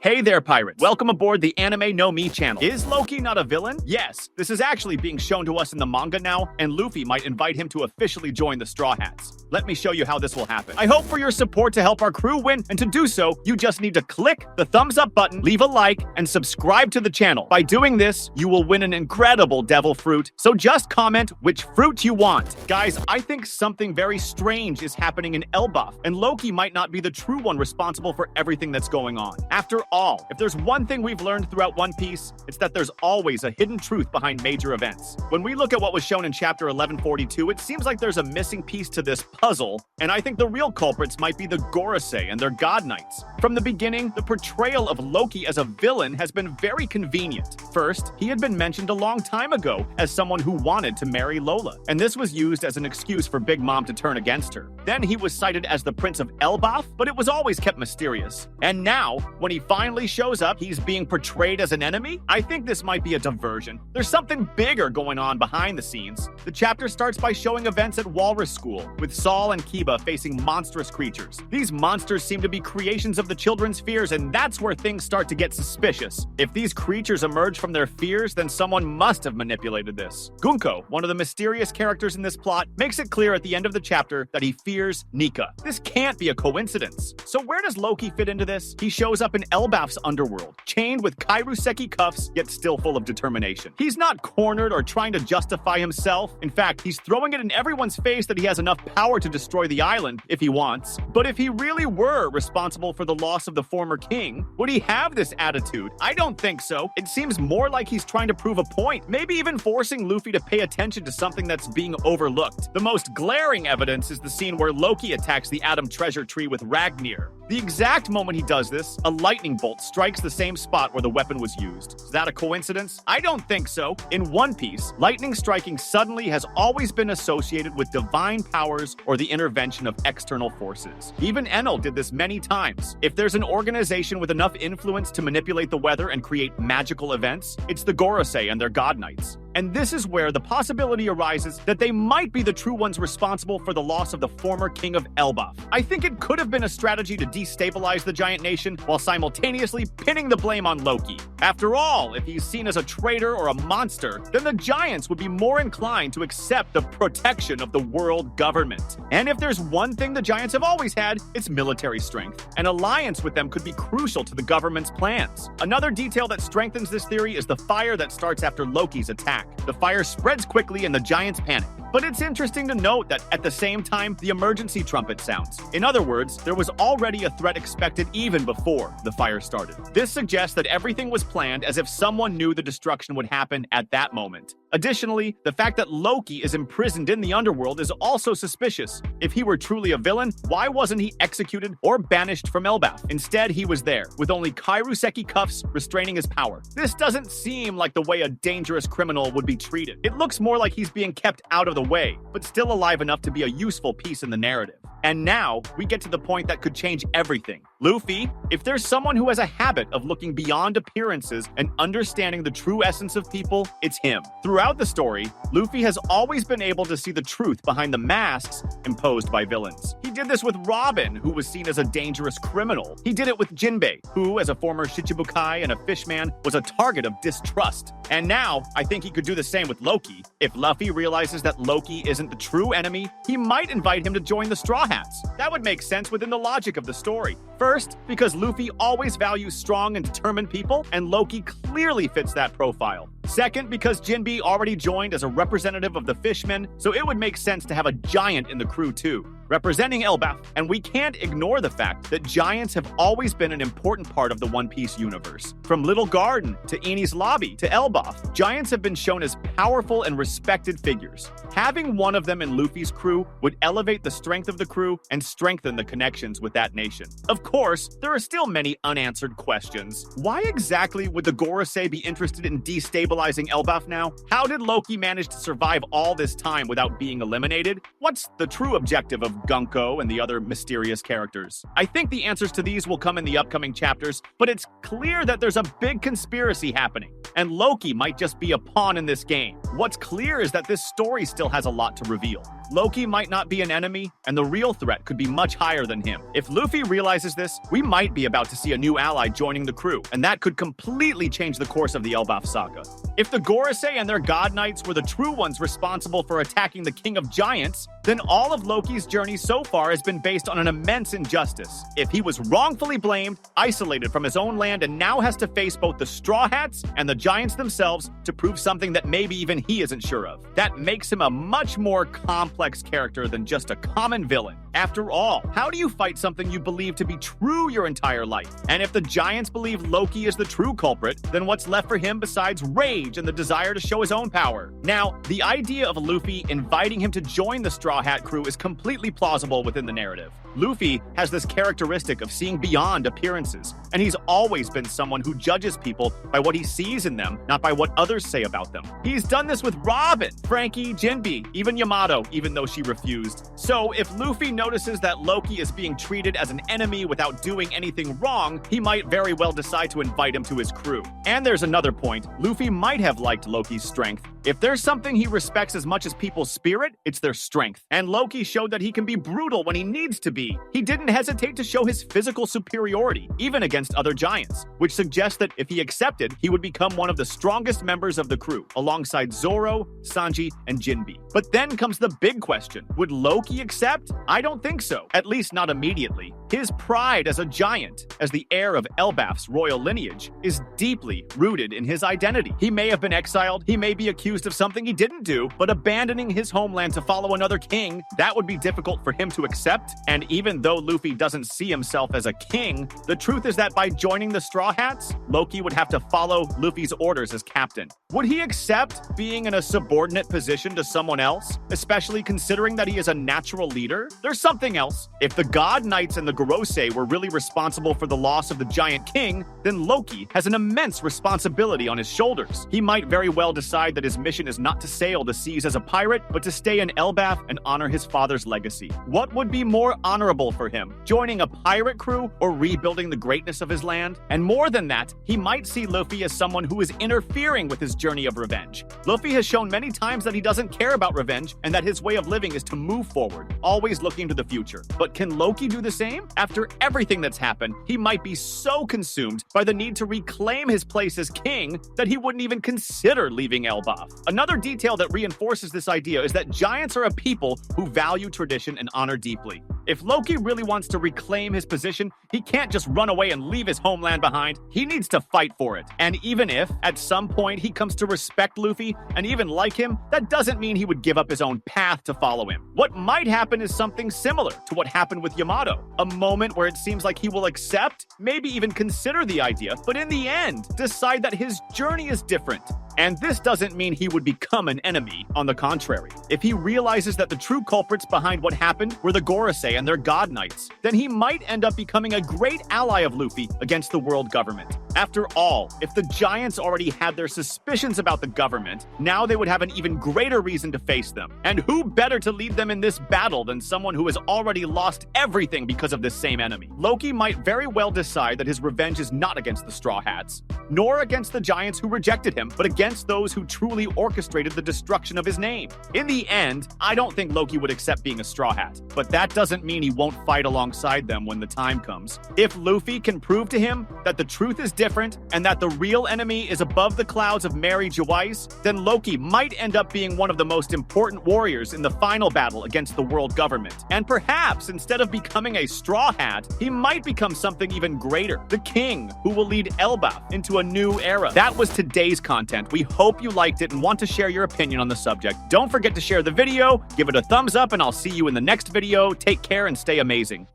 Hey there, pirates. Welcome aboard the Anime No Me channel. Is Loki not a villain? Yes, this is actually being shown to us in the manga now, and Luffy might invite him to officially join the Straw Hats. Let me show you how this will happen. I hope for your support to help our crew win, and to do so, you just need to click the thumbs up button, leave a like, and subscribe to the channel. By doing this, you will win an incredible devil fruit, so just comment which fruit you want. Guys, I think something very strange is happening in Elbaf, and Loki might not be the true one responsible for everything that's going on. After all, if there's one thing we've learned throughout One Piece, it's that there's always a hidden truth behind major events. When we look at what was shown in chapter 1142, it seems like there's a missing piece to this puzzle, and I think the real culprits might be the Gorosei and their god knights. From the beginning, the portrayal of Loki as a villain has been very convenient. First, he had been mentioned a long time ago as someone who wanted to marry Lola, and this was used as an excuse for Big Mom to turn against her. Then he was cited as the Prince of Elbaf, but it was always kept mysterious. And now, when he finally shows up, he's being portrayed as an enemy? I think this might be a diversion. There's something bigger going on behind the scenes. The chapter starts by showing events at Walrus School, with Saul and Kiba facing monstrous creatures. These monsters seem to be creations of the children's fears, and that's where things start to get suspicious. If these creatures emerge from their fears, then someone must have manipulated this. Gunko, one of the mysterious characters in this plot, makes it clear at the end of the chapter that he fears Nika. This can't be a coincidence. So where does Loki fit into this? He shows up in Elbaf's underworld, chained with Kairoseki cuffs, yet still full of determination. He's not cornered or trying to justify himself. In fact, he's throwing it in everyone's face that he has enough power to destroy the island if he wants. But if he really were responsible for the loss of the former king, would he have this attitude? I don't think so. It seems more like he's trying to prove a point, maybe even forcing Luffy to pay attention to something that's being overlooked. The most glaring evidence is the scene where Loki attacks the Atom Treasure Tree with Ragnir. The exact moment he does this, a lightning bolt strikes the same spot where the weapon was used. Is that a coincidence? I don't think so. In One Piece, lightning striking suddenly has always been associated with divine powers or the intervention of external forces. Even Enel did this many times. If there's an organization with enough influence to manipulate the weather and create magical events, it's the Gorosei and their god knights. And this is where the possibility arises that they might be the true ones responsible for the loss of the former king of Elbaf. I think it could have been a strategy to destabilize the giant nation while simultaneously pinning the blame on Loki. After all, if he's seen as a traitor or a monster, then the giants would be more inclined to accept the protection of the world government. And if there's one thing the giants have always had, it's military strength. An alliance with them could be crucial to the government's plans. Another detail that strengthens this theory is the fire that starts after Loki's attack. The fire spreads quickly and the giants panic. But it's interesting to note that at the same time, the emergency trumpet sounds. In other words, there was already a threat expected even before the fire started. This suggests that everything was planned as if someone knew the destruction would happen at that moment. Additionally, the fact that Loki is imprisoned in the underworld is also suspicious. If he were truly a villain, why wasn't he executed or banished from Elbaf? Instead, he was there, with only Kairoseki cuffs restraining his power. This doesn't seem like the way a dangerous criminal would be treated. It looks more like he's being kept out of the way, but still alive enough to be a useful piece in the narrative. And now, we get to the point that could change everything. Luffy, if there's someone who has a habit of looking beyond appearances and understanding the true essence of people, it's him. Throughout the story, Luffy has always been able to see the truth behind the masks imposed by villains. He did this with Robin, who was seen as a dangerous criminal. He did it with Jinbei, who, as a former Shichibukai and a fishman, was a target of distrust. And now, I think he could do the same with Loki. If Luffy realizes that Loki isn't the true enemy, he might invite him to join the Straw Hats. That would make sense within the logic of the story. First, because Luffy always values strong and determined people, and Loki clearly fits that profile. Second, because Jinbei already joined as a representative of the fishmen, so it would make sense to have a giant in the crew too, representing Elbaf. And we can't ignore the fact that giants have always been an important part of the One Piece universe. From Little Garden to Enies Lobby to Elbaf, giants have been shown as powerful and respected figures. Having one of them in Luffy's crew would elevate the strength of the crew and strengthen the connections with that nation. Of course, there are still many unanswered questions. Why exactly would the Gorosei be interested in destabilizing Elbaf now? How did Loki manage to survive all this time without being eliminated? What's the true objective of Gunko and the other mysterious characters? I think the answers to these will come in the upcoming chapters, but it's clear that there's a big conspiracy happening, and Loki might just be a pawn in this game. What's clear is that this story still has a lot to reveal. Loki might not be an enemy, and the real threat could be much higher than him. If Luffy realizes this, we might be about to see a new ally joining the crew, and that could completely change the course of the Elbaf saga. If the Gorosei and their god knights were the true ones responsible for attacking the King of Giants, then all of Loki's journey so far has been based on an immense injustice. If he was wrongfully blamed, isolated from his own land, and now has to face both the Straw Hats and the Giants themselves to prove something that maybe even he isn't sure of, that makes him a much more complex character than just a common villain. After all, how do you fight something you believe to be true your entire life? And if the Giants believe Loki is the true culprit, then what's left for him besides rage and the desire to show his own power? Now, the idea of Luffy inviting him to join the Straw Hat crew is completely plausible within the narrative. Luffy has this characteristic of seeing beyond appearances, and he's always been someone who judges people by what he sees in them, not by what others say about them. He's done this with Robin, Frankie, Jinbe, even Yamato, even though she refused. So if Luffy notices that Loki is being treated as an enemy without doing anything wrong, he might very well decide to invite him to his crew. And there's another point. Luffy might have liked Loki's strength. If there's something he respects as much as people's spirit, it's their strength. And Loki showed that he can be brutal when he needs to be. He didn't hesitate to show his physical superiority, even against other giants, which suggests that if he accepted, he would become one of the strongest members of the crew, alongside Zoro, Sanji, and Jinbe. But then comes the big question. Would Loki accept? I don't think so, at least not immediately. His pride as a giant, as the heir of Elbaf's royal lineage, is deeply rooted in his identity. He may have been exiled, he may be accused of something he didn't do, but abandoning his homeland to follow another king, that would be difficult for him to accept. And even though Luffy doesn't see himself as a king, the truth is that by joining the Straw Hats, Loki would have to follow Luffy's orders as captain. Would he accept being in a subordinate position to someone else, especially considering that he is a natural leader? There's something else. If the God Knights and the Gorosei were really responsible for the loss of the Giant King, then Loki has an immense responsibility on his shoulders. He might very well decide that his mission is not to sail the seas as a pirate, but to stay in Elbaf and honor his father's legacy. What would be more honorable for him, joining a pirate crew or rebuilding the greatness of his land? And more than that, he might see Luffy as someone who is interfering with his journey of revenge. Luffy has shown many times that he doesn't care about revenge and that his way of living is to move forward, always looking to the future. But can Loki do the same? After everything that's happened, he might be so consumed by the need to reclaim his place as king that he wouldn't even consider leaving Elbaf. Another detail that reinforces this idea is that giants are a people who value tradition and honor deeply. If Loki really wants to reclaim his position, he can't just run away and leave his homeland behind. He needs to fight for it. And even if, at some point, he comes to respect Luffy and even like him, that doesn't mean he would give up his own path to follow him. What might happen is something similar to what happened with Yamato. A moment where it seems like he will accept, maybe even consider the idea, but in the end, decide that his journey is different. And this doesn't mean he would become an enemy. On the contrary, if he realizes that the true culprits behind what happened were the Gorosei and their god knights, then he might end up becoming a great ally of Luffy against the world government. After all, if the giants already had their suspicions about the government, now they would have an even greater reason to face them. And who better to lead them in this battle than someone who has already lost everything because of this same enemy? Loki might very well decide that his revenge is not against the Straw Hats, nor against the giants who rejected him, but against those who truly orchestrated the destruction of his name. In the end, I don't think Loki would accept being a Straw Hat, but that doesn't mean he won't fight alongside them when the time comes. If Luffy can prove to him that the truth is different and that the real enemy is above the clouds of Mary Joyce, then Loki might end up being one of the most important warriors in the final battle against the world government. And perhaps instead of becoming a Straw Hat, he might become something even greater, the king who will lead Elbaf into a new era. That was today's content. We hope you liked it and want to share your opinion on the subject. Don't forget to share the video, give it a thumbs up, and I'll see you in the next video. Take care and stay amazing.